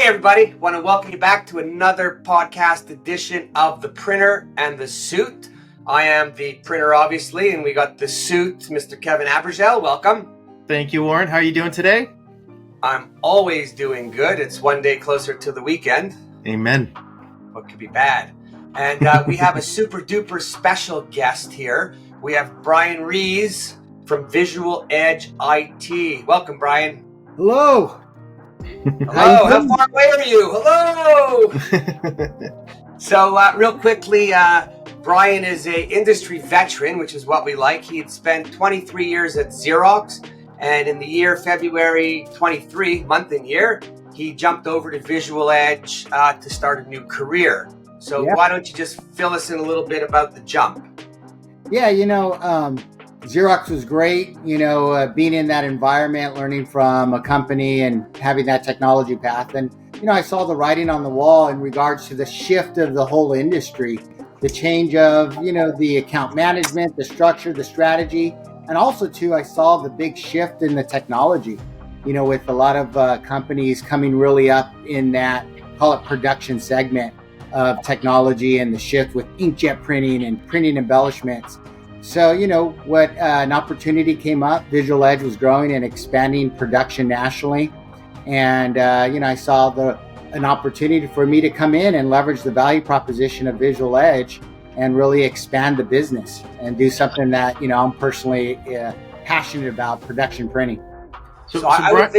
Hey everybody, want to welcome you back to another podcast edition of The Printer and the Suit. I am the printer, obviously, and we got the suit, Mr. Kevin Abergel. Welcome. Thank you, Warren. How are you doing today? I'm always doing good. It's one day closer to the weekend. Amen. What could be bad? And we have a super duper special guest here. We have Brian Ruiz from Visual Edge IT. Welcome, Brian. Hello. Hello. How far away are you? Hello. So real quickly, Brian is a industry veteran, which is what we like. He had spent 23 years at Xerox, and in the year February 23, month and year, he jumped over to Visual Edge to start a new career. So Why don't you just fill us in a little bit about the jump? Yeah, Xerox was great, being in that environment, learning from a company and having that technology path. And, I saw the writing on the wall in regards to the shift of the whole industry, the change of, the account management, the structure, the strategy. And also, too, I saw the big shift in the technology, with a lot of companies coming really up in that, call it production segment of technology and the shift with inkjet printing and printing embellishments. So, what an opportunity came up. Visual Edge was growing and expanding production nationally. And, I saw an opportunity for me to come in and leverage the value proposition of Visual Edge and really expand the business and do something that, I'm personally passionate about, production printing. I would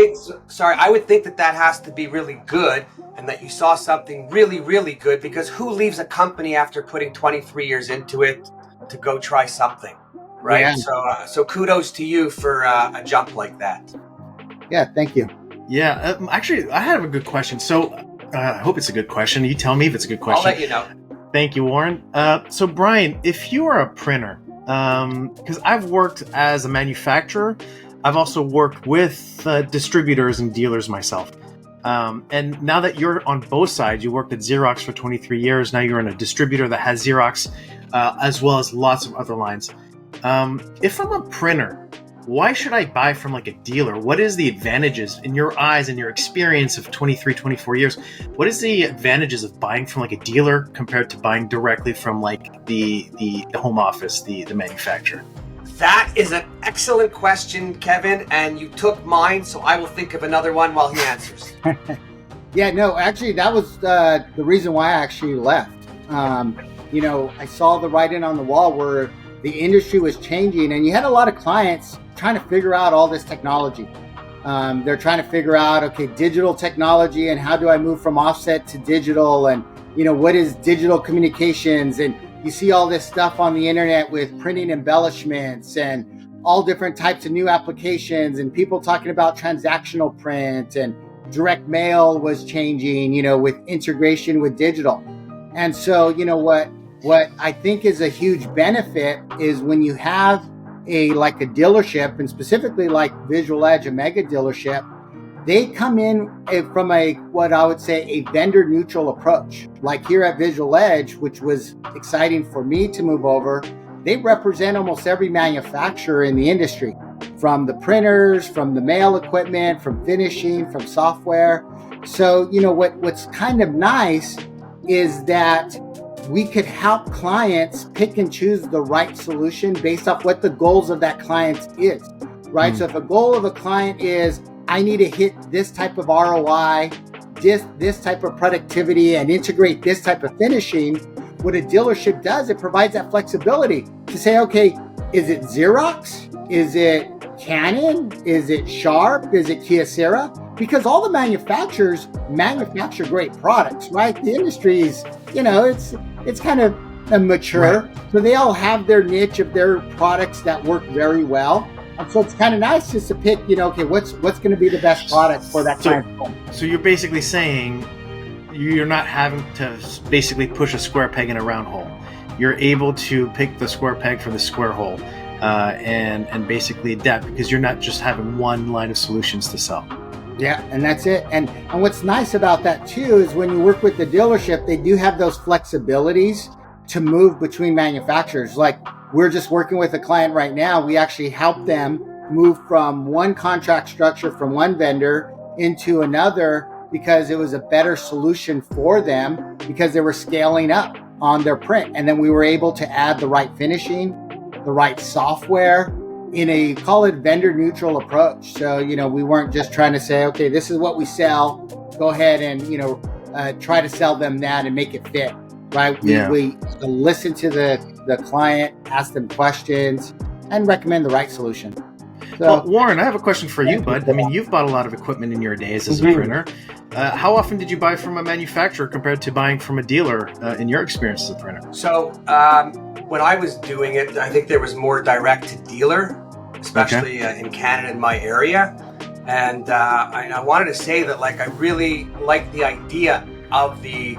think that has to be really good, and that you saw something really, really good, because who leaves a company after putting 23 years into it to go try something, right? Yeah. So kudos to you for a jump like that. Yeah, thank you. Yeah, actually, I have a good question. So I hope it's a good question. You tell me if it's a good question. I'll let you know. Thank you, Warren. So Brian, if you are a printer, because I've worked as a manufacturer, I've also worked with distributors and dealers myself. And now that you're on both sides, you worked at Xerox for 23 years. Now you're in a distributor that has Xerox, as well as lots of other lines. If I'm a printer, why should I buy from like a dealer? What is the advantages in your eyes and your experience of 23, 24 years? What is the advantages of buying from like a dealer compared to buying directly from like the home office, the manufacturer? That is an excellent question, Kevin, and you took mine, so I will think of another one while he answers. Yeah, no, actually, that was the reason why I actually left. I saw the writing on the wall where the industry was changing, and you had a lot of clients trying to figure out all this technology. They're trying to figure out, okay, digital technology, and how do I move from offset to digital, and, what is digital communications, and you see all this stuff on the internet with printing embellishments and all different types of new applications, and people talking about transactional print, and direct mail was changing, with integration with digital. And so, what I think is a huge benefit is when you have a dealership, and specifically like Visual Edge, a mega dealership, they come in from what I would say a vendor neutral approach. Like here at Visual Edge, which was exciting for me to move over, they represent almost every manufacturer in the industry, from the printers, from the mail equipment, from finishing, from software. So, what's kind of nice is that we could help clients pick and choose the right solution based off what the goals of that client is, right? So if a goal of a client is, I need to hit this type of ROI, this type of productivity, and integrate this type of finishing, what a dealership does, it provides that flexibility to say, okay, is it Xerox? Is it Canon? Is it Sharp? Is it Kyocera? Because all the manufacturers manufacture great products, right? The industry is, it's kind of mature. Right. So they all have their niche of their products that work very well. And so it's kind of nice just to pick, okay, what's going to be the best product for that client. So you're basically saying you're not having to basically push a square peg in a round hole. You're able to pick the square peg for the square hole and basically adapt, because you're not just having one line of solutions to sell. Yeah, and that's it. And what's nice about that too is when you work with the dealership, they do have those flexibilities to move between manufacturers. Like we're just working with a client right now. We actually help them move from one contract structure from one vendor into another because it was a better solution for them because they were scaling up on their print. And then we were able to add the right finishing, the right software in a, call it, vendor neutral approach. So, we weren't just trying to say, okay, this is what we sell. Go ahead and, try to sell them that and make it fit, right? We listen to the client, ask them questions, and recommend the right solution. So, well, Warren, I have a question for you, bud. I mean, you've bought a lot of equipment in your days as a printer. How often did you buy from a manufacturer compared to buying from a dealer in your experience as a printer? So when I was doing it, I think there was more direct to dealer, especially in Canada, in my area. And I wanted to say that, I really like the idea of the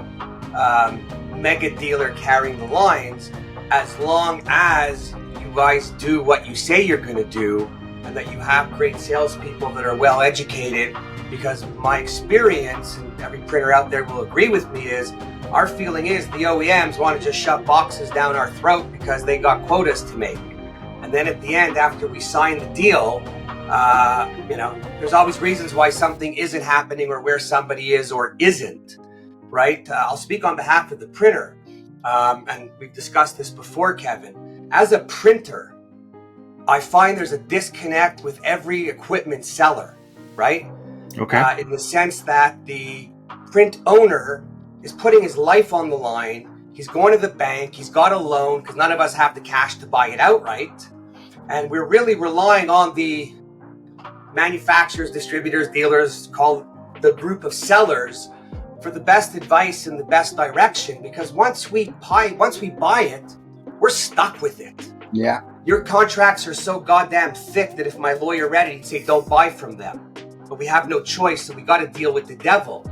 mega dealer carrying the lines, as long as you guys do what you say you're going to do, and that you have great salespeople that are well educated. Because my experience, and every printer out there will agree with me, is our feeling is the OEMs want to just shove boxes down our throat because they got quotas to make. And then at the end, after we sign the deal, there's always reasons why something isn't happening or where somebody is or isn't, right? I'll speak on behalf of the printer, and we've discussed this before, Kevin. As a printer, I find there's a disconnect with every equipment seller, right? Okay. In the sense that the print owner is putting his life on the line. He's going to the bank. He's got a loan because none of us have the cash to buy it outright. And we're really relying on the manufacturers, distributors, dealers, call the group of sellers, for the best advice and the best direction. Because once we buy it, we're stuck with it. Yeah. Your contracts are so goddamn thick that if my lawyer read it, he'd say, don't buy from them. But we have no choice, so we got to deal with the devil.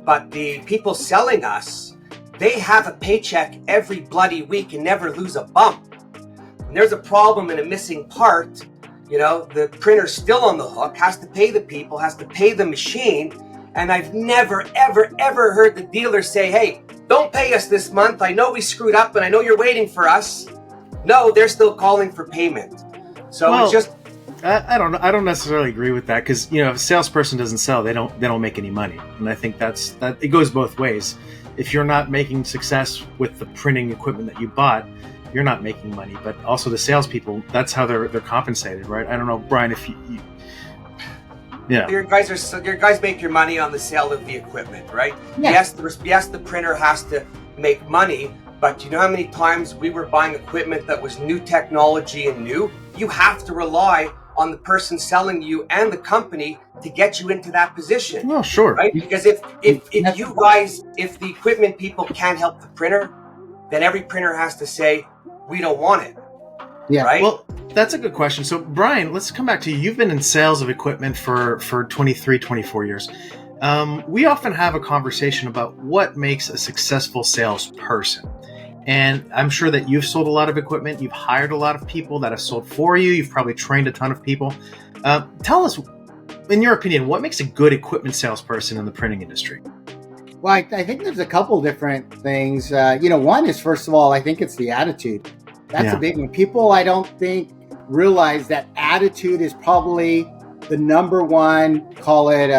But the people selling us, they have a paycheck every bloody week and never lose a bump. When there's a problem and a missing part, the printer's still on the hook, has to pay the people, has to pay the machine. And I've never, ever, ever heard the dealer say, hey, don't pay us this month. I know we screwed up and I know you're waiting for us. No, they're still calling for payment. So it's just... I don't know. I don't necessarily agree with that because if a salesperson doesn't sell, they don't make any money, and I think that it goes both ways. If you're not making success with the printing equipment that you bought, you're not making money. But also the salespeople, that's how they're compensated, right? I don't know, Brian, if you your guys make your money on the sale of the equipment, right? Yeah. Yes, the printer has to make money. But you know how many times we were buying equipment that was new technology and new? You have to rely on the person selling you and the company to get you into that position. Well, sure. Right? Because if the equipment people can't help the printer, then every printer has to say, we don't want it. Yeah. Right? Well, that's a good question. So, Brian, let's come back to you. You've been in sales of equipment for 23, 24 years. We often have a conversation about what makes a successful salesperson. And I'm sure that you've sold a lot of equipment. You've hired a lot of people that have sold for you. You've probably trained a ton of people. Tell us, in your opinion, what makes a good equipment salesperson in the printing industry? Well, I think there's a couple different things. One is, first of all, I think it's the attitude. That's a big one. People, I don't think, realize that attitude is probably the number one, call it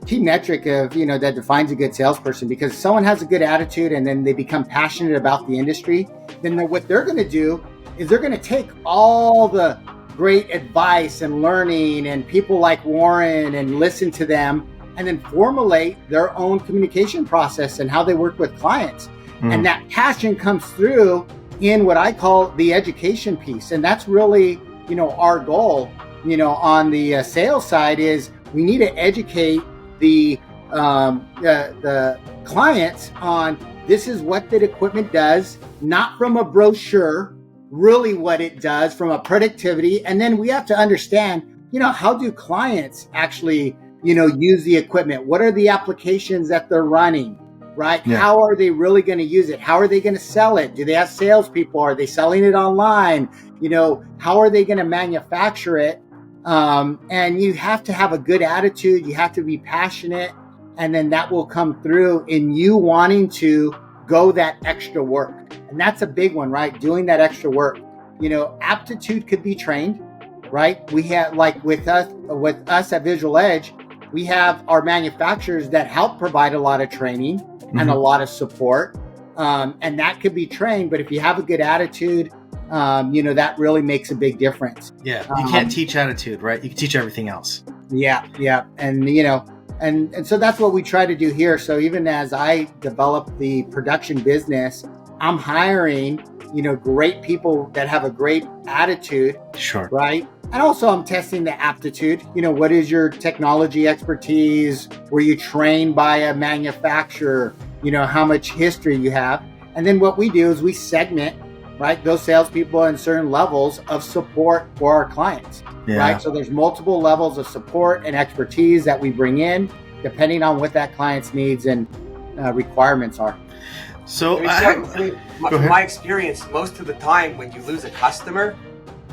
key metric of, that defines a good salesperson. Because if someone has a good attitude and then they become passionate about the industry, then what they're going to do is they're going to take all the great advice and learning and people like Warren and listen to them and then formulate their own communication process and how they work with clients. And that passion comes through in what I call the education piece. And that's really, our goal, on the sales side is we need to educate the clients on this is what that equipment does, not from a brochure, really what it does from a productivity. And then we have to understand, how do clients actually, use the equipment? What are the applications that they're running, right? Yeah. How are they really going to use it? How are they going to sell it? Do they have salespeople? Are they selling it online? How are they going to manufacture it? And you have to have a good attitude. You have to be passionate. And then that will come through in you wanting to go that extra work. And that's a big one, right? Doing that extra work. Aptitude could be trained, right? We have, like with us at Visual Edge, we have our manufacturers that help provide a lot of training and a lot of support. And that could be trained, but if you have a good attitude, that really makes a big difference. Yeah, you can't teach attitude, right? You can teach everything else. Yeah. And, and so that's what we try to do here. So even as I develop the production business, I'm hiring, great people that have a great attitude. Sure. Right. And also I'm testing the aptitude. What is your technology expertise? Were you trained by a manufacturer? How much history you have. And then what we do is we segment, right, those salespeople in certain levels of support for our clients, right? So there's multiple levels of support and expertise that we bring in, depending on what that client's needs and requirements are. So from my experience, most of the time when you lose a customer,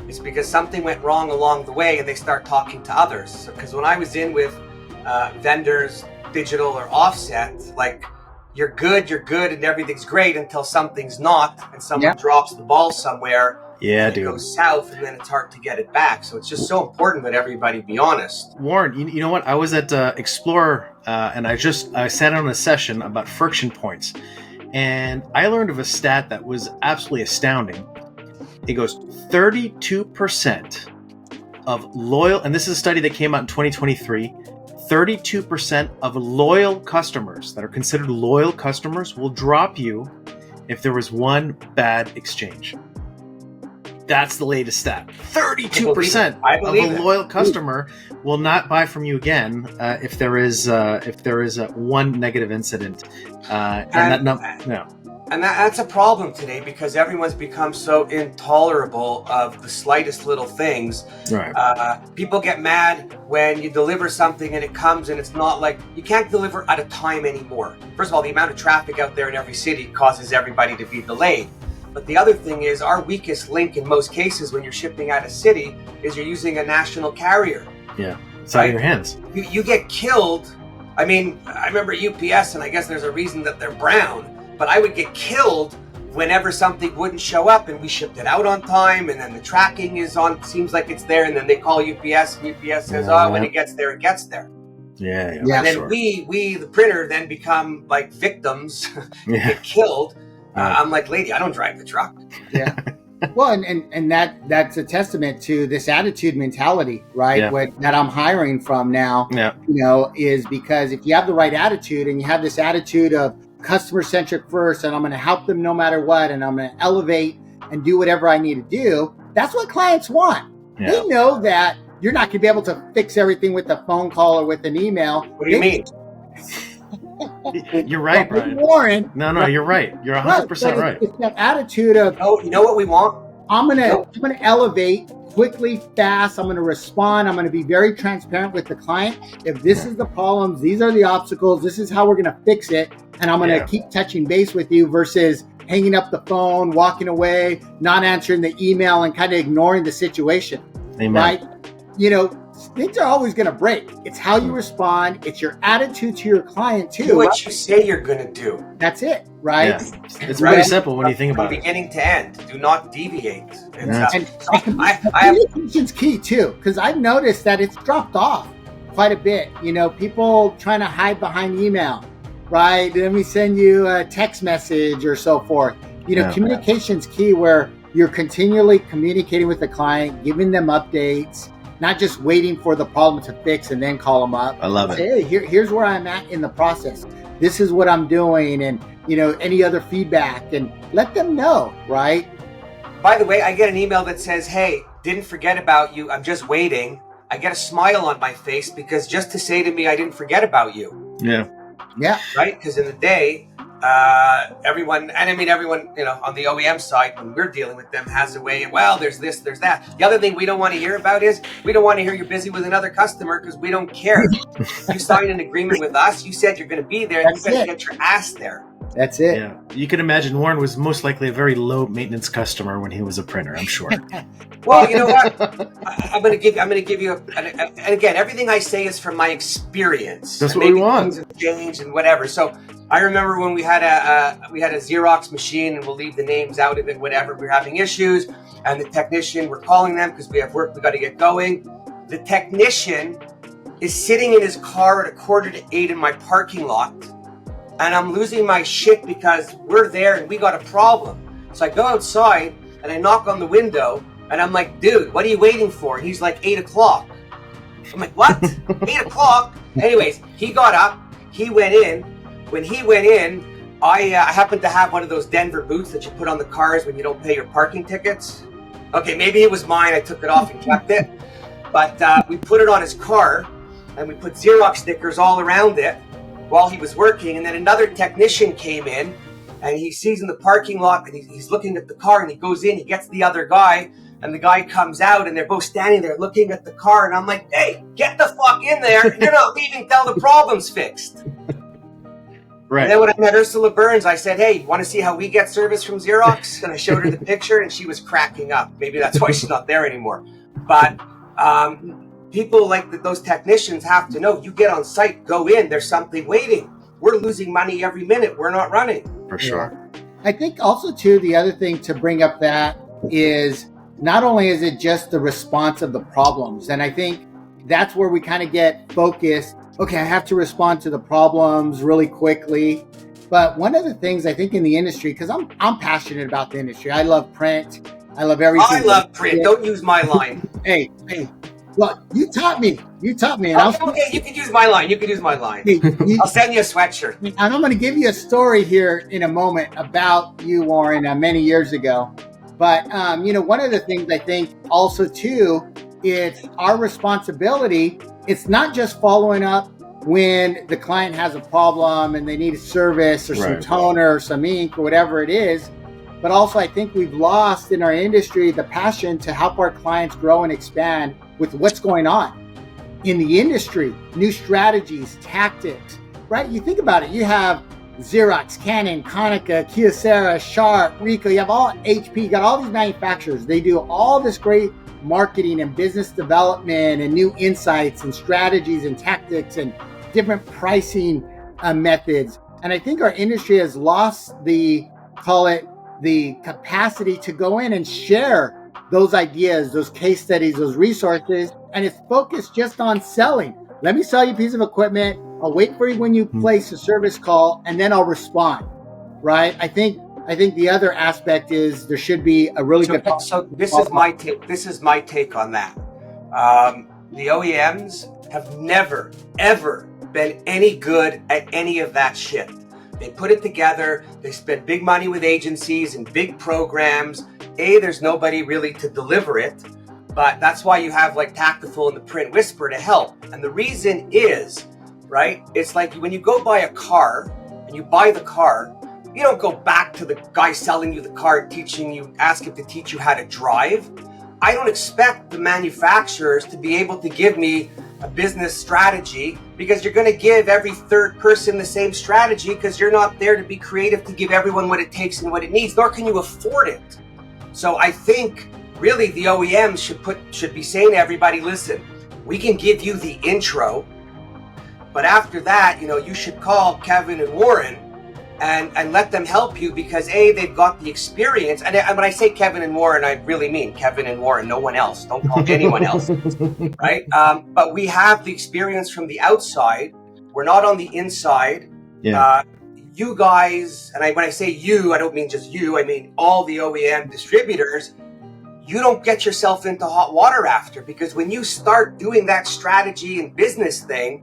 it's because something went wrong along the way and they start talking to others. Because when I was in with vendors, digital or offset, like, you're good, and everything's great until something's not, and someone drops the ball somewhere. Yeah, and it goes south, and then it's hard to get it back. So it's just so important that everybody be honest. Warren, you know what? I was at Explorer, and I sat on a session about friction points, and I learned of a stat that was absolutely astounding. It goes 32% of loyal, and this is a study that came out in 2023. 32% of loyal customers that are considered loyal customers will drop you if there was one bad exchange. That's the latest stat. 32% of a loyal customer will not buy from you again if there is one negative incident. And that's a problem today because everyone's become so intolerable of the slightest little things. Right. People get mad when you deliver something and it comes and it's not like, you can't deliver at a time anymore. First of all, the amount of traffic out there in every city causes everybody to be delayed. But the other thing is, our weakest link in most cases when you're shipping out of city is you're using a national carrier. Yeah, it's out of your hands. You get killed. I mean, I remember UPS, and I guess there's a reason that they're brown, but I would get killed whenever something wouldn't show up and we shipped it out on time, and then the tracking is on, seems like it's there, and then they call UPS, and UPS says, when it gets there, it gets there. Yeah. And then we, the printer, then become like victims, get killed. I'm like, lady, I don't drive the truck. Yeah. Well, and that's a testament to this attitude mentality, right? Yeah. That I'm hiring from now, is because if you have the right attitude and you have this attitude of customer centric first, and I'm going to help them no matter what, and I'm going to elevate and do whatever I need to do, that's what clients want. Yeah. They know that you're not going to be able to fix everything with a phone call or with an email. What do you mean? You're right, Brian. Warren. No, you're right. You're 100% right. It's that attitude of, you know what we want? I'm gonna elevate quickly, fast. I'm gonna respond. I'm gonna be very transparent with the client. If this is the problems, these are the obstacles, this is how we're gonna fix it, and I'm gonna keep touching base with you versus hanging up the phone, walking away, not answering the email, and kind of ignoring the situation. Amen. Right? Things are always going to break. It's how you respond. It's your attitude to your client too. Do what you say you're going to do. That's it, right? Yeah. It's really simple when you think about it. From beginning to end. Do not deviate. Communication's key too, because I've noticed that it's dropped off quite a bit. People trying to hide behind email, right? Let me send you a text message or so forth. Communication's key, where you're continually communicating with the client, giving them updates, not just waiting for the problem to fix and then call them up. I love it. Hey, here's where I'm at in the process. This is what I'm doing, and any other feedback, and let them know, right? By the way, I get an email that says, "Hey, didn't forget about you. I'm just waiting." I get a smile on my face because just to say to me, "I didn't forget about you." Yeah. Right? Because in the day, everyone on the OEM side, when we're dealing with them, has a way, there's this, there's that. The other thing we don't want to hear about is, we don't want to hear you're busy with another customer, because we don't care. You signed an agreement with us, you said you're going to be there, and you better get your ass there. That's it. Yeah. You can imagine Warren was most likely a very low maintenance customer when he was a printer, I'm sure. Well, you know what? I'm going to give you, and again, everything I say is from my experience. That's what we want. Things have changed and whatever. So I remember when we had a Xerox machine, and we'll leave the names out of it, whatever. We were having issues, and the technician, we're calling them because we have work, we got to get going. The technician is sitting in his car at 7:45 in my parking lot, and I'm losing my shit because we're there and we got a problem. So I go outside and I knock on the window and I'm like, dude, what are you waiting for? And he's like, 8 o'clock. I'm like, what? 8 o'clock? Anyways, he got up, he went in. When he went in, I happened to have one of those Denver boots that you put on the cars when you don't pay your parking tickets. Okay, maybe it was mine. I took it off and kept it. But we put it on his car and we put Xerox stickers all around it while he was working. And then another technician came in and he sees in the parking lot and he's looking at the car and he goes in, he gets the other guy and the guy comes out and they're both standing there looking at the car. And I'm like, hey, get the fuck in there. You're not leaving till the problem's fixed. Right. And then when I met Ursula Burns, I said, hey, want to see how we get service from Xerox? And I showed her the picture and she was cracking up. Maybe that's why she's not there anymore. But people like those technicians have to know, you get on site, go in, there's something waiting. We're losing money every minute. We're not running. For sure. I think also, too, the other thing to bring up that is not only is it just the response of the problems, and I think that's where we kind of get focused. Okay, I have to respond to the problems really quickly. But one of the things I think in the industry, because I'm passionate about the industry. I love print. I love everything. I love print. Don't use my line. Hey. Well, you taught me. And okay, you can use my line. I'll send you a sweatshirt. And I'm going to give you a story here in a moment about you, Warren, many years ago. But, one of the things I think also, too, it's our responsibility. It's not just following up when the client has a problem and they need a service or some toner or some ink or whatever it is. But also, I think we've lost in our industry the passion to help our clients grow and expand with what's going on in the industry, new strategies, tactics, right? You think about it. You have Xerox, Canon, Konica, Kyocera, Sharp, Ricoh. You have all HP. You got all these manufacturers. They do all this great marketing and business development and new insights and strategies and tactics and different pricing methods. And I think our industry has lost the capacity to go in and share those ideas, those case studies, those resources, and it's focused just on selling. Let me sell you a piece of equipment. I'll wait for you when you place a service call, and then I'll respond. Right? I think the other aspect is there should be a really good. So this is my take. This is my take on that. The OEMs have never ever been any good at any of that shit. They put it together. They spend big money with agencies and big programs. There's nobody really to deliver it, but that's why you have like Tactful and the Print Whisper to help. And the reason is, right, it's like when you go buy a car and you buy the car, you don't go back to the guy selling you the car, ask him to teach you how to drive. I don't expect the manufacturers to be able to give me a business strategy because you're going to give every third person the same strategy because you're not there to be creative to give everyone what it takes and what it needs, nor can you afford it. So I think really the OEMs should be saying to everybody, listen, we can give you the intro, but after that, you should call Kevin and Warren and let them help you because they've got the experience. And when I say Kevin and Warren, I really mean Kevin and Warren, no one else. Don't call anyone else, right? But we have the experience from the outside. We're not on the inside. Yeah. You guys, and when I say you, I don't mean just you, I mean all the OEM distributors, you don't get yourself into hot water after, because when you start doing that strategy and business thing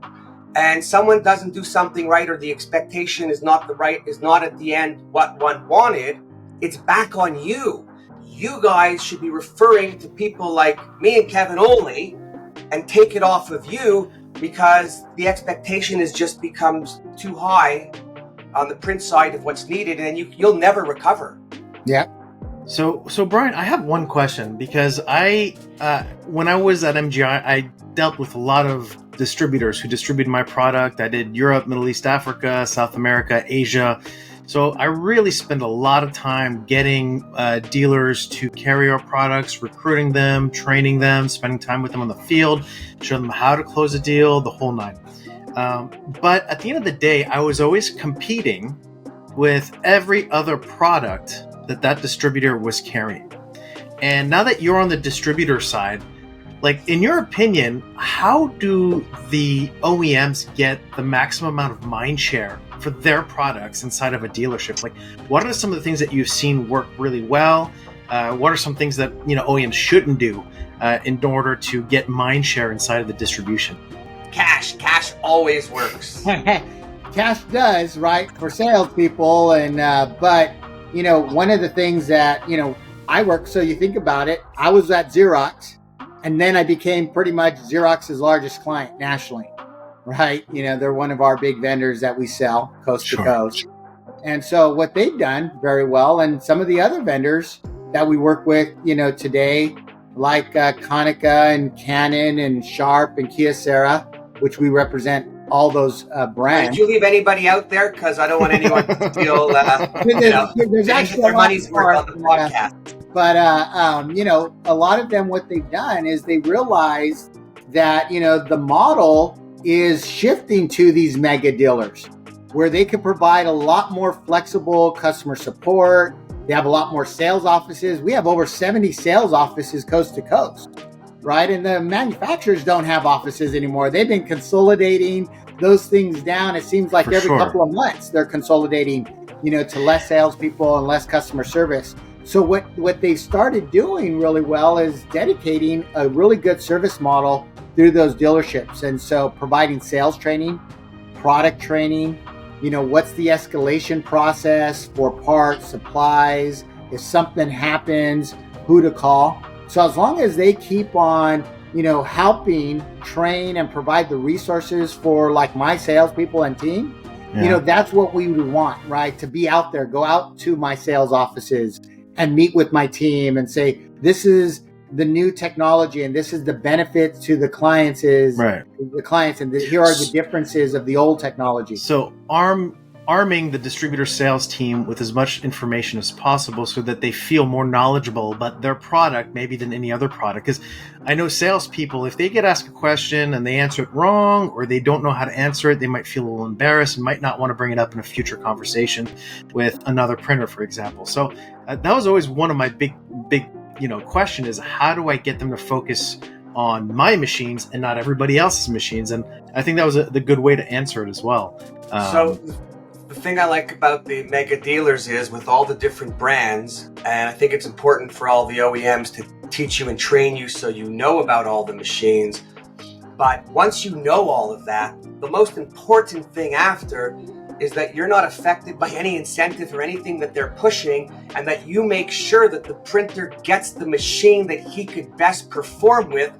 and someone doesn't do something right or the expectation is not at the end what one wanted, it's back on you. You guys should be referring to people like me and Kevin only and take it off of you because the expectation just becomes too high on the print side of what's needed, and then you'll never recover. Yeah. So Brian, I have one question because when I was at MGI, I dealt with a lot of distributors who distributed my product. I did Europe, Middle East, Africa, South America, Asia. So I really spend a lot of time getting dealers to carry our products, recruiting them, training them, spending time with them on the field, showing them how to close a deal, the whole nine. But at the end of the day, I was always competing with every other product that distributor was carrying. And now that you're on the distributor side, like, in your opinion, how do the OEMs get the maximum amount of mind share for their products inside of a dealership? Like, what are some of the things that you've seen work really well? What are some things that, OEMs shouldn't do in order to get mind share inside of the distribution? Cash always works. Cash does, right, for salespeople, and but one of the things that I work. So you think about it, I was at Xerox, and then I became pretty much Xerox's largest client nationally, right? They're one of our big vendors that we sell coast to coast, and so what they've done very well, and some of the other vendors that we work with, today, like Konica and Canon and Sharp and Kyocera, which we represent all those brands. Did you leave anybody out there? Because I don't want anyone to feel there's actually their money's worth on the podcast. But a lot of them, what they've done is they realized that the model is shifting to these mega dealers, where they can provide a lot more flexible customer support. They have a lot more sales offices. We have over 70 sales offices coast to coast, right? And the manufacturers don't have offices anymore. They've been consolidating those things down. It seems like every couple of months they're consolidating, to less salespeople and less customer service. So what they started doing really well is dedicating a really good service model through those dealerships. And so providing sales training, product training, what's the escalation process for parts, supplies, if something happens, who to call. So as long as they keep on, helping train and provide the resources for like my salespeople and team, that's what we would want, right? To be out there, go out to my sales offices and meet with my team and say, this is the new technology and this is the benefits to the clients and here are the differences of the old technology. So arming the distributor sales team with as much information as possible so that they feel more knowledgeable about their product maybe than any other product. Because I know salespeople, if they get asked a question and they answer it wrong or they don't know how to answer it, they might feel a little embarrassed and might not want to bring it up in a future conversation with another printer, for example. So that was always one of my big question is, how do I get them to focus on my machines and not everybody else's machines? And I think that was the good way to answer it as well. So the thing I like about the mega dealers is with all the different brands, and I think it's important for all the OEMs to teach you and train you so you know about all the machines. But once you know all of that, the most important thing after is that you're not affected by any incentive or anything that they're pushing, and that you make sure that the printer gets the machine that he could best perform with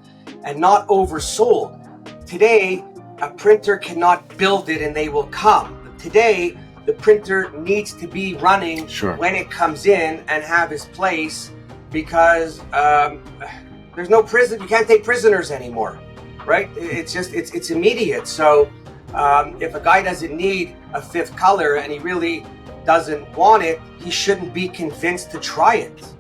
and not oversold. Today, a printer cannot build it and they will come. Today, the printer needs to be running when it comes in and have his place, because there's no prison. You can't take prisoners anymore, right? It's immediate. So if a guy doesn't need a fifth color and he really doesn't want it, he shouldn't be convinced to try it.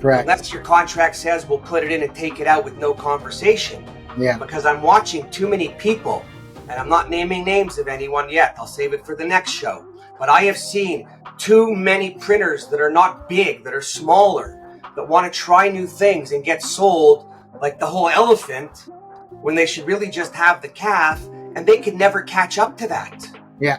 Correct. Unless your contract says we'll put it in and take it out with no conversation. Yeah. Because I'm watching too many people, and I'm not naming names of anyone yet. I'll save it for the next show. But I have seen too many printers that are not big, that are smaller, that want to try new things and get sold like the whole elephant, when they should really just have the calf, and they could never catch up to that. Yeah.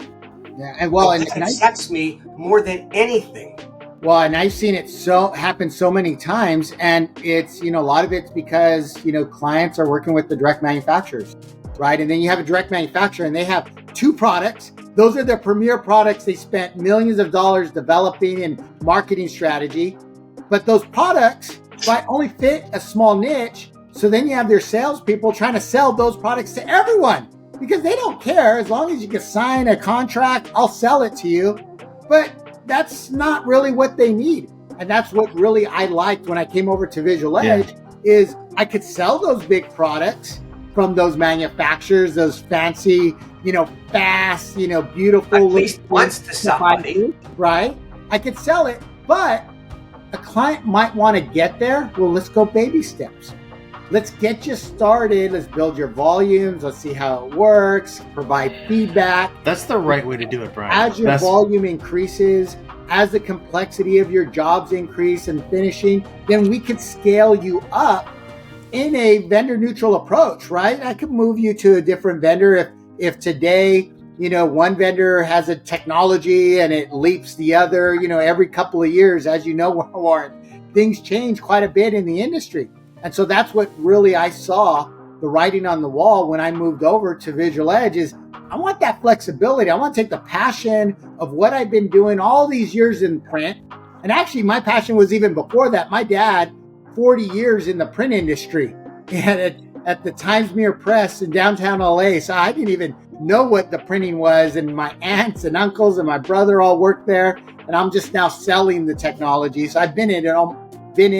And well, it upsets me more than anything. Well, and I've seen it happen so many times, and it's, a lot of it's because, clients are working with the direct manufacturers, right? And then you have a direct manufacturer and they have two products. Those are their premier products. They spent millions of dollars developing and marketing strategy, but those products might only fit a small niche. So then you have their salespeople trying to sell those products to everyone, because they don't care. As long as you can sign a contract, I'll sell it to you. But that's not really what they need. And that's what really I liked when I came over to Visual Edge, is I could sell those big products from those manufacturers, those fancy, fast, beautiful. At least once to somebody. Right? I could sell it, but a client might want to get there. Well, let's go baby steps. Let's get you started. Let's build your volumes. Let's see how it works. Provide feedback. That's the right way to do it, Brian. As your volume increases, as the complexity of your jobs increase and finishing, then we could scale you up in a vendor neutral approach, right? I could move you to a different vendor if today, one vendor has a technology and it leaps the other, every couple of years, as you know, Warren, things change quite a bit in the industry. And so that's what really I saw the writing on the wall when I moved over to Visual Edge is I want that flexibility. I want to take the passion of what I've been doing all these years in print. And actually my passion was even before that. My dad, 40 years in the print industry and at the Times Mirror Press in downtown LA. So I didn't even know what the printing was. And my aunts and uncles and my brother all worked there. And I'm just now selling the technology. So I've been in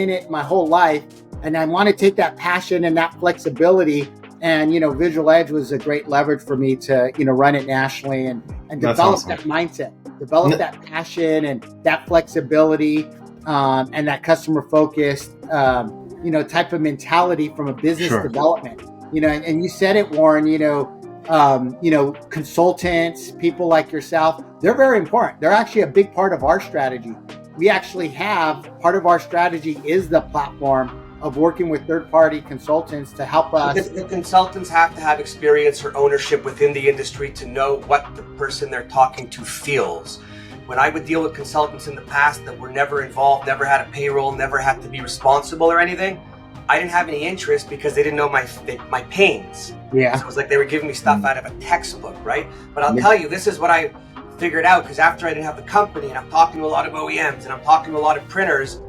it my whole life. And I want to take that passion and that flexibility. And, Visual Edge was a great leverage for me to, run it nationally and develop that mindset, develop that passion and that flexibility and that customer focused, type of mentality from a business development, and you said it, Warren, consultants, people like yourself, they're very important. They're actually a big part of our strategy. We actually have part of our strategy is the platform of working with third-party consultants to help us. Because the consultants have to have experience or ownership within the industry to know what the person they're talking to feels. When I would deal with consultants in the past that were never involved, never had a payroll, never had to be responsible or anything, I didn't have any interest because they didn't know my pains. Yeah. So it was like they were giving me stuff out of a textbook, right? But I'll tell you, this is what I figured out, because after I didn't have the company and I'm talking to a lot of OEMs and I'm talking to a lot of printers,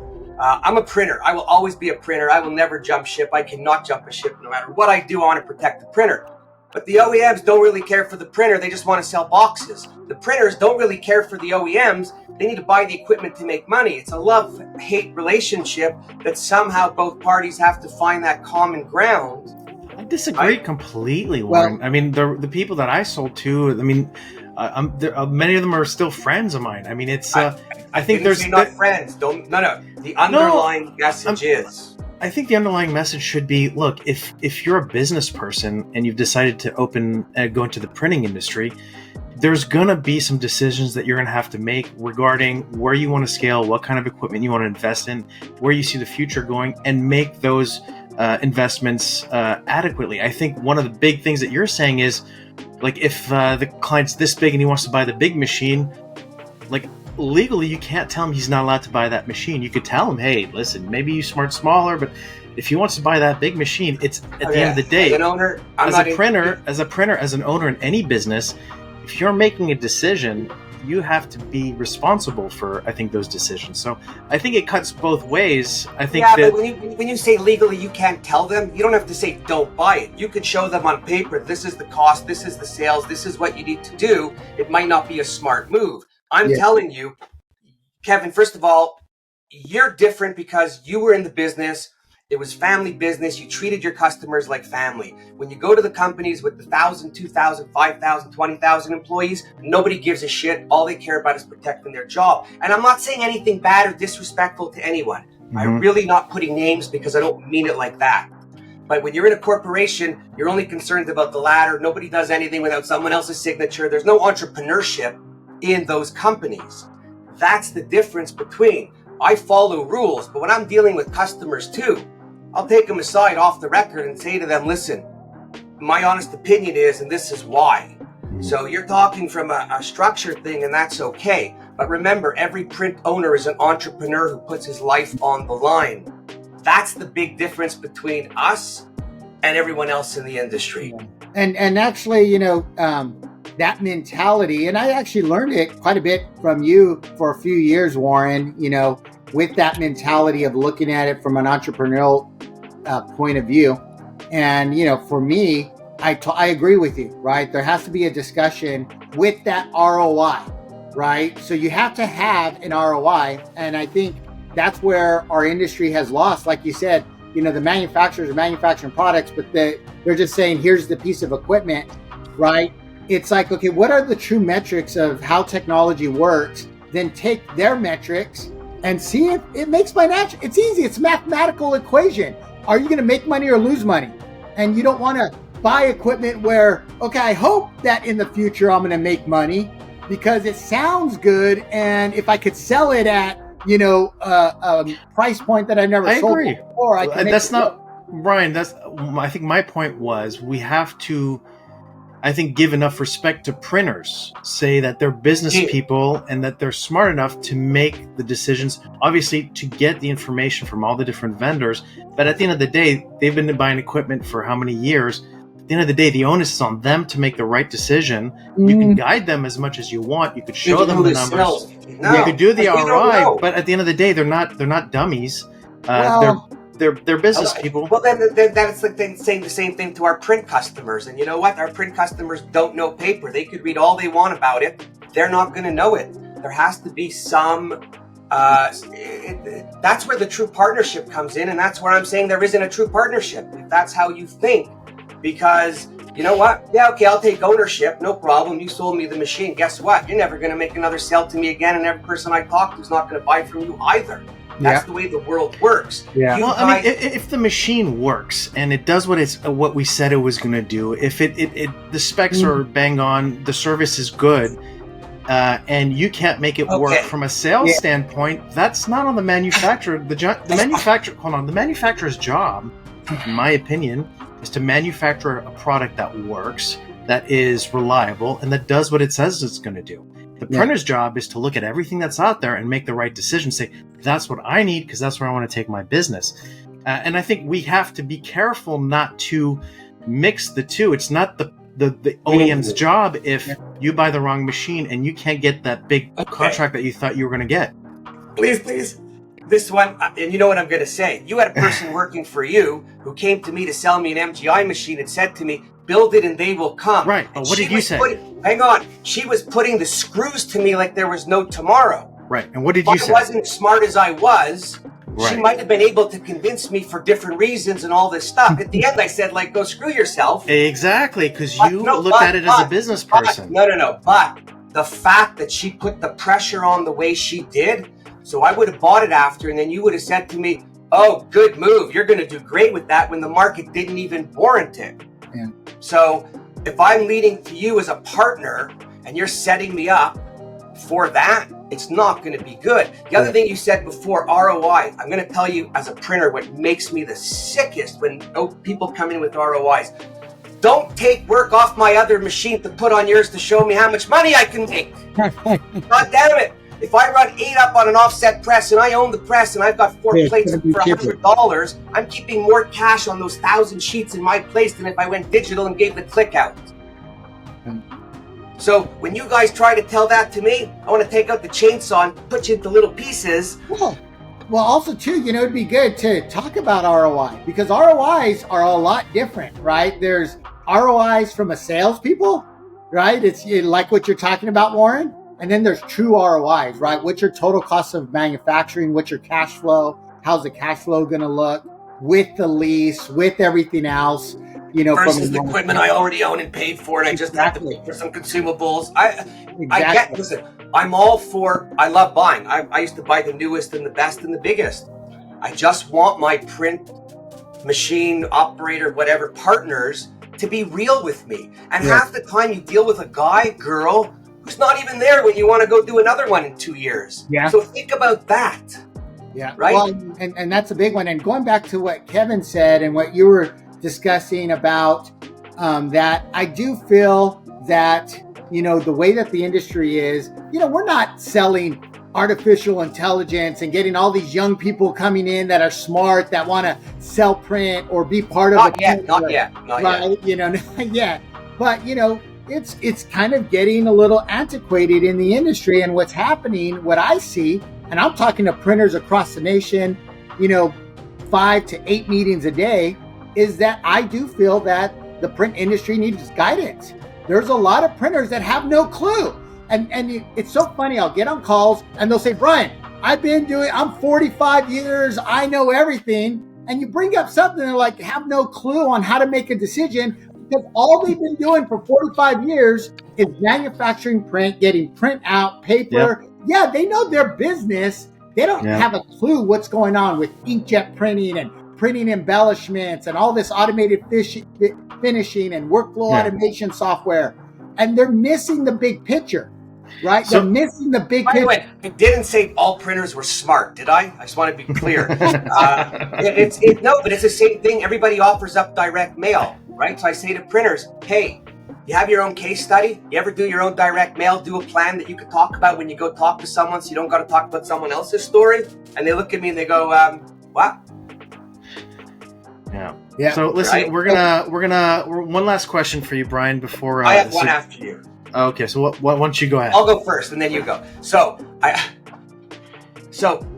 I'm a printer. I will always be a printer. I will never jump ship. I cannot jump a ship no matter what I do. I want to protect the printer. But the OEMs don't really care for the printer. They just want to sell boxes. The printers don't really care for the OEMs. They need to buy the equipment to make money. It's a love-hate relationship that somehow both parties have to find that common ground. I disagree completely, Warren. Well, I mean, the people that I sold to, many of them are still friends of mine. I mean, it's. I think there's not friends. No. The underlying message is. I think the underlying message should be: look, if you're a business person and you've decided to go into the printing industry, there's gonna be some decisions that you're gonna have to make regarding where you want to scale, what kind of equipment you want to invest in, where you see the future going, and make those investments adequately. I think one of the big things that you're saying is, like, if the client's this big and he wants to buy the big machine, like, legally you can't tell him he's not allowed to buy that machine. You could tell him, hey, listen, maybe you smart smaller, but if he wants to buy that big machine, it's at the end of the day, as an owner, as an owner in any business, if you're making a decision, you have to be responsible for, I think, those decisions. So I think it cuts both ways. I think but when you say legally you can't tell them, you don't have to say don't buy it. You could show them on paper, this is the cost, this is the sales, this is what you need to do. It might not be a smart move. I'm telling you, Kevin, first of all, you're different because you were in the business. It was family business. You treated your customers like family. When you go to the companies with 1,000, 2,000, 5,000, 20,000 employees, nobody gives a shit. All they care about is protecting their job. And I'm not saying anything bad or disrespectful to anyone. Mm-hmm. I'm really not putting names because I don't mean it like that. But when you're in a corporation, you're only concerned about the ladder. Nobody does anything without someone else's signature. There's no entrepreneurship in those companies. That's the difference between, I follow rules, but when I'm dealing with customers too, I'll take them aside off the record and say to them, listen, my honest opinion is, and this is why. So you're talking from a structured thing, and that's okay. But remember, every print owner is an entrepreneur who puts his life on the line. That's the big difference between us and everyone else in the industry. And actually, that mentality, and I actually learned it quite a bit from you for a few years, Warren, with that mentality of looking at it from an entrepreneurial point of view. And, for me, I agree with you, right? There has to be a discussion with that ROI, right? So you have to have an ROI. And I think that's where our industry has lost. Like you said, the manufacturers are manufacturing products, but they're just saying, here's the piece of equipment, right? It's like, okay, what are the true metrics of how technology works? Then take their metrics and see if it makes financial. It's easy. It's a mathematical equation. Are you going to make money or lose money? And you don't want to buy equipment where, okay, I hope that in the future I'm going to make money because it sounds good. And if I could sell it at, a price point that I never sold before, I can make Brian, I think my point was we have to, I think, give enough respect to printers, say that they're business people and that they're smart enough to make the decisions, obviously to get the information from all the different vendors. But at the end of the day, they've been buying equipment for how many years? At the end of the day, the onus is on them to make the right decision. You can guide them as much as you want. You could show them the numbers. No, you could do the ROI, but at the end of the day, they're not dummies. They're business people. Well, then that's like saying the same thing to our print customers. And you know what? Our print customers don't know paper. They could read all they want about it. They're not going to know it. There has to be some. That's where the true partnership comes in, and that's where I'm saying there isn't a true partnership. If that's how you think, because you know what? Yeah, okay, I'll take ownership. No problem. You sold me the machine. Guess what? You're never going to make another sale to me again, and every person I talk to is not going to buy from you either. That's the way the world works. Yeah. Well, I mean, if the machine works and it does what we said it was going to do, if the specs are bang on, the service is good, and you can't make it work from a sales standpoint, that's not on the manufacturer. The manufacturer's job, in my opinion, is to manufacture a product that works, that is reliable, and that does what it says it's going to do. The printer's job is to look at everything that's out there and make the right decision. Say, that's what I need because that's where I want to take my business. And I think we have to be careful not to mix the two. It's not the OEM's job if you buy the wrong machine and you can't get that big contract that you thought you were going to get. Please. This one, and you know what I'm going to say. You had a person working for you who came to me to sell me an MGI machine and said to me, build it and they will come. Right, but what did you say? Hang on. She was putting the screws to me like there was no tomorrow. Right, and what did you say? If I wasn't as smart as I was, she might have been able to convince me for different reasons and all this stuff. At the end, I said, like, go screw yourself. Exactly, because you looked at it as a business person. No. But the fact that she put the pressure on the way she did, so I would have bought it after, and then you would have said to me, oh, good move. You're going to do great with that when the market didn't even warrant it. Yeah. So if I'm leading to you as a partner and you're setting me up for that, it's not going to be good. The other thing you said before, ROI, I'm going to tell you as a printer what makes me the sickest when people come in with ROIs. Don't take work off my other machine to put on yours to show me how much money I can make. God damn it. If I run 8 up on an offset press and I own the press and I've got 4 plates for $100, I'm keeping more cash on those 1,000 sheets in my place than if I went digital and gave the click out. So when you guys try to tell that to me, I want to take out the chainsaw and put you into little pieces. Well, also too, it'd be good to talk about ROI because ROIs are a lot different, right? There's ROIs from a salespeople, right? It's like what you're talking about, Warren. And then there's true ROIs, right? What's your total cost of manufacturing? What's your cash flow? How's the cash flow going to look with the lease, with everything else? Versus the equipment I already own and paid for, and I just have to pay for some consumables. Listen, I'm all for, I love buying. I used to buy the newest and the best and the biggest. I just want my print machine operator, whatever, partners to be real with me. And half the time you deal with a guy, girl, who's not even there when you want to go do another one in 2 years. Yeah. So think about that. Yeah. Right. Well, and that's a big one. And going back to what Kevin said and what you were discussing about that, I do feel that, the way that the industry is, we're not selling artificial intelligence and getting all these young people coming in that are smart, that want to sell print or be part of Not yet. Not yet. Not yet. But, it's kind of getting a little antiquated in the industry. And what's happening, what I see, and I'm talking to printers across the nation, 5 to 8 meetings a day, is that I do feel that the print industry needs guidance. There's a lot of printers that have no clue. And it's so funny. I'll get on calls and they'll say, Brian, I'm 45 years. I know everything. And you bring up something and like have no clue on how to make a decision because all they've been doing for 45 years is manufacturing print, getting print out, paper. Yeah, they know their business. They don't have a clue what's going on with inkjet printing and printing embellishments and all this automated finishing and workflow automation software. And they're missing the big picture. right? So- They're missing the big By the picture. way, I didn't say all printers were smart, did I? I just want to be clear. No, but it's the same thing. Everybody offers up direct mail, right? So I say to printers, hey, you have your own case study? You ever do your own direct mail? Do a plan that you could talk about when you go talk to someone, so you don't got to talk about someone else's story? And they look at me and they go, what? Yeah. Yeah. So listen, Right? we're one last question for you, Brian. Before I have one after you. Okay, so what? Why don't you go ahead? I'll go first, and then you go. So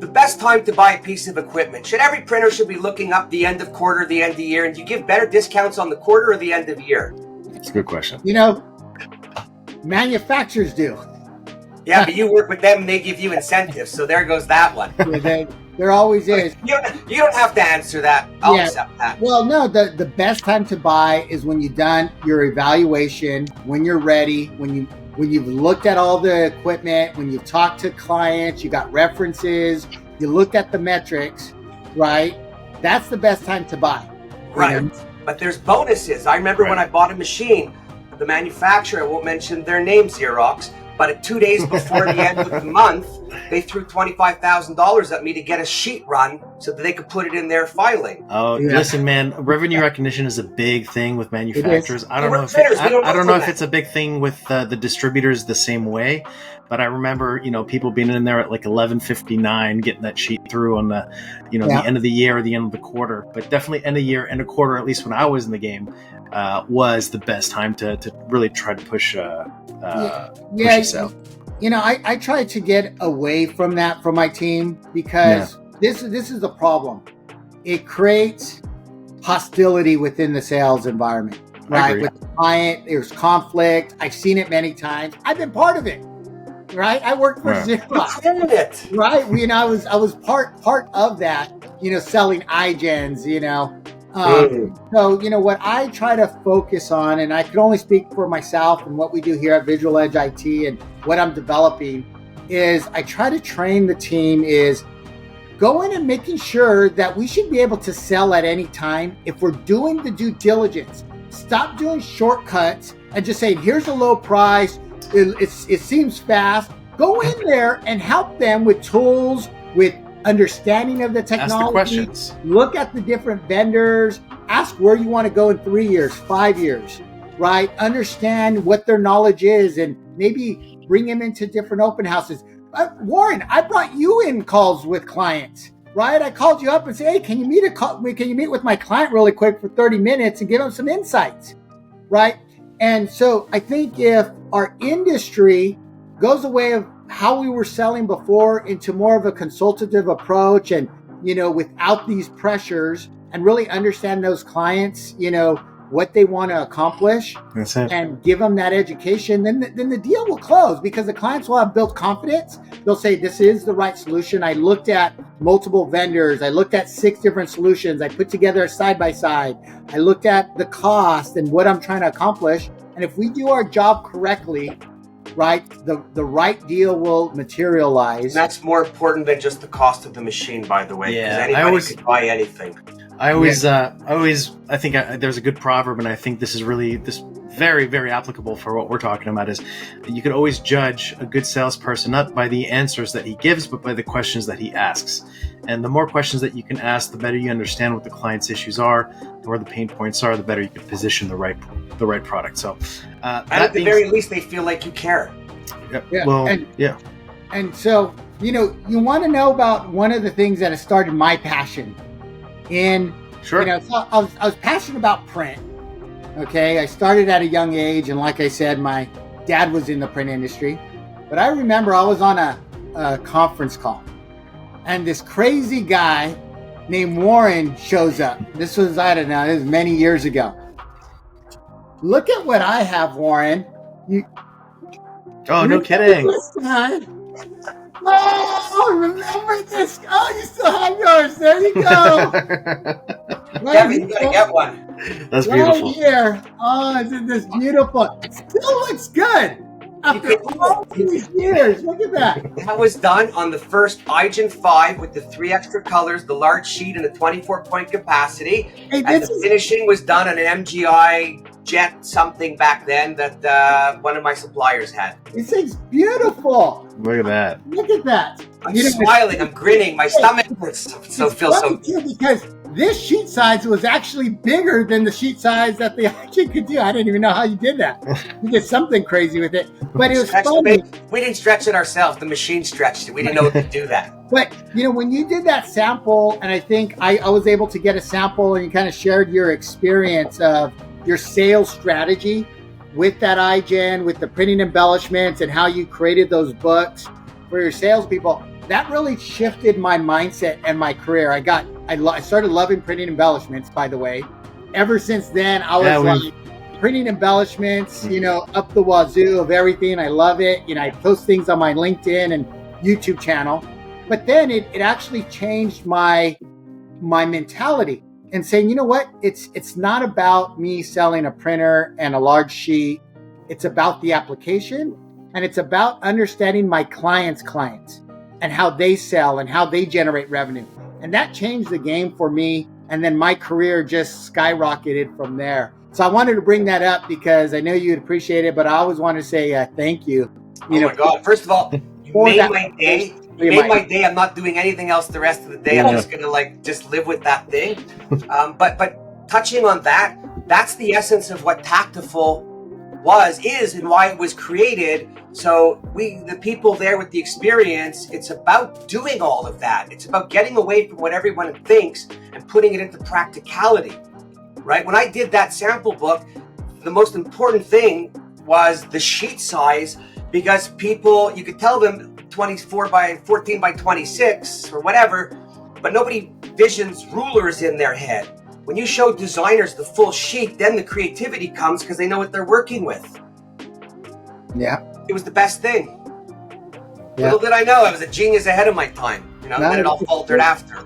the best time to buy a piece of equipment. Every printer should be looking up the end of quarter, the end of year, and do you give better discounts on the quarter or the end of year? That's a good question. You know, manufacturers do. Yeah, but you work with them and they give you incentives, so there goes that one. There always is. You don't have to answer that. I'll accept that. Well, no, the best time to buy is when you've done your evaluation, when you're ready, when you've looked at all the equipment, when you've talked to clients, you got references, you looked at the metrics, right? That's the best time to buy. Right. You know? But there's bonuses. I remember when I bought a machine, the manufacturer, I won't mention their name, Xerox, but 2 days before the end of the month, they threw $25,000 at me to get a sheet run so that they could put it in their filing. Oh, Yeah. listen, man. Revenue recognition is a big thing with manufacturers. I don't We're know if printers, we don't I don't know know that. if it's a big thing with the distributors the same way, but I remember people being in there at like 11:59 getting that sheet through on the Yeah. the end of the year or the end of the quarter. But definitely end of year, end of quarter. At least when I was in the game, was the best time to really try to push a sale. You know, I try to get away from that from my team because this is the problem. It creates hostility within the sales environment, I right? agree. With the client, there's conflict. I've seen it many times. I've been part of it, right? I worked for Right. Xerox, Damn it. right? I was part of that. Selling iGens. So, what I try to focus on, and I can only speak for myself and what we do here at Visual Edge IT and what I'm developing, is I try to train the team is going and making sure that we should be able to sell at any time if we're doing the due diligence. Stop doing shortcuts and just saying, here's a low price. It seems fast. Go in there and help them with tools, with understanding of the technology. Ask the questions. Look at the different vendors. Ask where you want to go in 3 years, 5 years, right? Understand what their knowledge is and maybe bring them into different open houses. Warren, I brought you in calls with clients, right? I called you up and said, hey, can you meet with my client really quick for 30 minutes and give them some insights, right? And so I think if our industry goes away of how we were selling before into more of a consultative approach and, without these pressures and really understand those clients, what they want to accomplish That's it. and give them that education, then the deal will close because the clients will have built confidence. They'll say, this is the right solution. I looked at multiple vendors. I looked at 6 different solutions. I put together a side by side. I looked at the cost and what I'm trying to accomplish. And if we do our job correctly, right, the right deal will materialize. And that's more important than just the cost of the machine, by the way. Because Yeah, anybody can buy anything. I think there's a good proverb, and I think this is very, very applicable for what we're talking about. Is you could always judge a good salesperson not by the answers that he gives, but by the questions that he asks. And the more questions that you can ask, the better you understand what the client's issues are, where the pain points are, the better you can position the right product. So, And at the very least, they feel like you care. Yeah. And so, you want to know about one of the things that has started my passion. And Sure. so I was passionate about print. Okay, I started at a young age, and like I said, my dad was in the print industry. But I remember I was on a conference call, and this crazy guy named Warren shows up. This was, I don't know, this was many years ago. Look at what I have, Warren. Oh, no kidding. Oh, remember this? Oh, you still have yours. There you go. Kevin, you gotta get one. That's beautiful. Right here. Oh, isn't this beautiful? It still looks good. After all these years, look at that. That was done on the first iGen 5 with the 3 extra colors, the large sheet, and the 24-point capacity. Hey, And the finishing was done on an MGI Jet something back then that one of my suppliers had. This thing's beautiful. Look at that. Look at that. I'm smiling, I'm grinning, my stomach hurts. Feels so too, because this sheet size was actually bigger than the sheet size that the iGen could do. I didn't even know how you did that. You did something crazy with it, but it was funny. We didn't stretch it ourselves. The machine stretched it. We didn't know it could do that. But when you did that sample, and I think I was able to get a sample, and you kind of shared your experience of your sales strategy with that iGen, with the printing embellishments, and how you created those books for your salespeople. That really shifted my mindset and my career. I started loving printing embellishments, by the way. Ever since then, I was printing embellishments, up the wazoo of everything. I love it. I post things on my LinkedIn and YouTube channel. But then it actually changed my mentality and saying, you know what? It's not about me selling a printer and a large sheet. It's about the application, and it's about understanding my clients' clients and how they sell and how they generate revenue. And that changed the game for me. And then my career just skyrocketed from there. So I wanted to bring that up because I know you'd appreciate it, but I always want to say thank you. My God. First of all, you made my day. You made my day. I'm not doing anything else the rest of the day. I'm just going to just live with that thing. But touching on that, that's the essence of what Tactiful is, and why it was created. So the people there with the experience, it's about doing all of that. It's about getting away from what everyone thinks and putting it into practicality, right? When I did that sample book, the most important thing was the sheet size, because people, you could tell them 24 by 14 by 26 or whatever, but nobody visions rulers in their head. When you show designers the full sheet, then the creativity comes because they know what they're working with. Yeah. It was the best thing. Yeah. Little did I know, I was a genius ahead of my time. Then it all faltered after.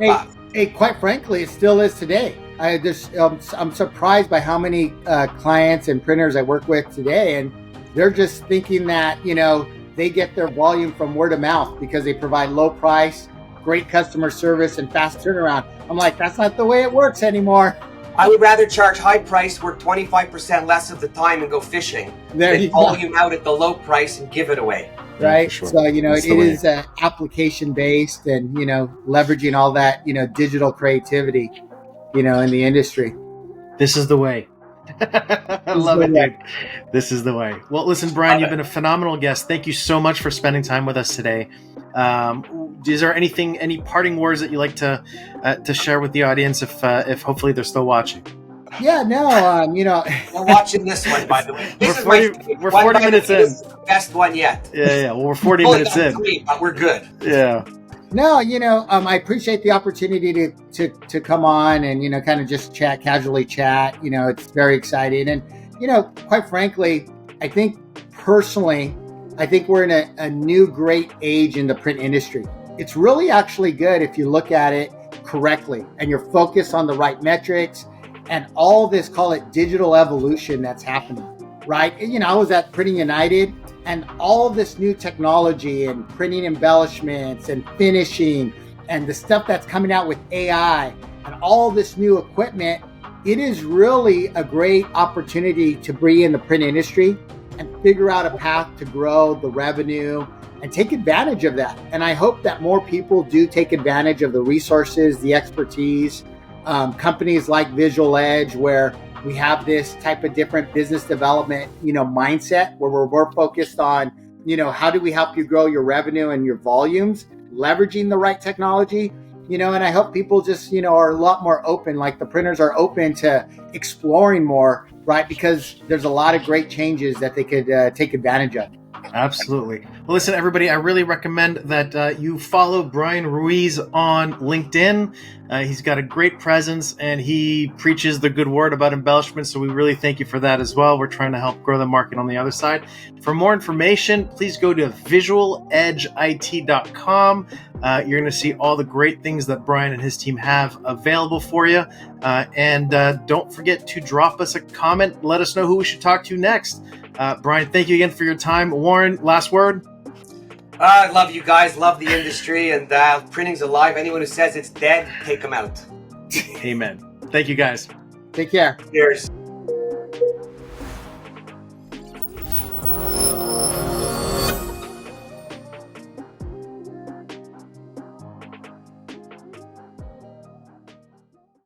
Hey, quite frankly, it still is today. I'm surprised by how many clients and printers I work with today, and they're just thinking that, they get their volume from word of mouth because they provide low price, great customer service, and fast turnaround. I'm like, that's not the way it works anymore. I would rather charge high price, work 25% less of the time, and go fishing than volume out at the low price and give it away. Right. Yeah, sure. So, it is application based and, leveraging all that, digital creativity, in the industry. This is the way. I love it, dude. This is the way. Well, listen, Brian, you've been a phenomenal guest. Thank you so much for spending time with us today. Is there any parting words that you like to share with the audience if hopefully they're still watching? Yeah, no, we're watching this one, by the way. We're 40 minutes in. This is the best one yet. Yeah. Well, we're 40 minutes in. 3, but we're good. Yeah. No, I appreciate the opportunity to come on and, kind of just casually chat. It's very exciting. And, quite frankly, I think personally, we're in a new great age in the print industry. It's really actually good if you look at it correctly and you're focused on the right metrics and all this, call it digital evolution that's happening, right? I was at Printing United, and all this new technology and printing embellishments and finishing and the stuff that's coming out with AI and all this new equipment, it is really a great opportunity to bring in the print industry and figure out a path to grow the revenue and take advantage of that. And I hope that more people do take advantage of the resources, the expertise, companies like Visual Edge, where we have this type of different business development, mindset where we're more focused on, how do we help you grow your revenue and your volumes, leveraging the right technology, and I hope people just, are a lot more open, like the printers are open to exploring more, right? Because there's a lot of great changes that they could take advantage of. Absolutely. Well, listen, everybody, I really recommend that you follow Brian Ruiz on LinkedIn. He's got a great presence, and he preaches the good word about embellishment, so we really thank you for that as well. We're trying to help grow the market on the other side. For more information, please go to visualedgeit.com. You're going to see all the great things that Brian and his team have available for you. And don't forget to drop us a comment. Let us know who we should talk to next. Brian, thank you again for your time. Warren, last word? I love you guys, love the industry, and printing's alive. Anyone who says it's dead, take them out. Amen. Thank you, guys. Take care. Cheers.